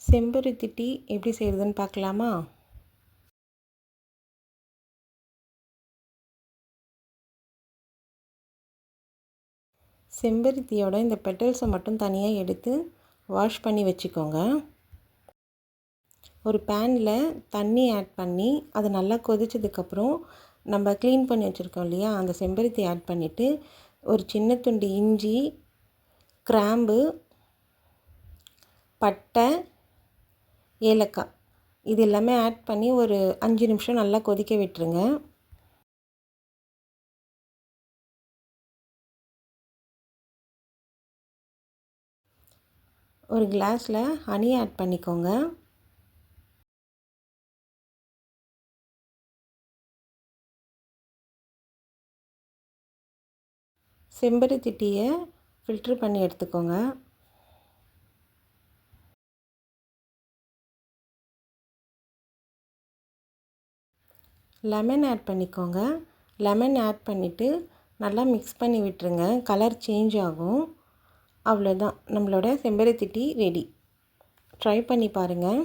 செம்பருத்தி டீ எப்படி செய்கிறதுன்னு பார்க்கலாமா? செம்பருத்தியோட இந்த பெட்டல்ஸை மட்டும் தனியாக எடுத்து வாஷ் பண்ணி வச்சுக்கோங்க. ஒரு பேனில் தண்ணி ஆட் பண்ணி அது நல்லா கொதிச்சதுக்கப்புறம் நம்ம க்ளீன் பண்ணி வச்சுருக்கோம் இல்லையா, அந்த செம்பருத்தி ஆட் பண்ணிவிட்டு ஒரு சின்ன துண்டு இஞ்சி, கிராம்பு, பட்டை, ஏலக்காய் இது எல்லாமே ஆட் பண்ணி ஒரு 5 நிமிஷம் நல்லா கொதிக்க விட்டுருங்க. ஒரு கிளாஸில் ஹனி ஆட் பண்ணிக்கோங்க. செம்பருத்தி டீயை ஃபில்ட்ரு பண்ணி எடுத்துக்கோங்க. லெமன் ஆட் பண்ணிக்கோங்க. லெமன் ஆட் பண்ணிவிட்டு நல்லா மிக்ஸ் பண்ணி விட்டுருங்க. கலர் சேஞ்ச் ஆகும். அவ்வளோதான், நம்மளோட செம்பருத்தி டீ ரெடி. ட்ரை பண்ணி பாருங்கள்.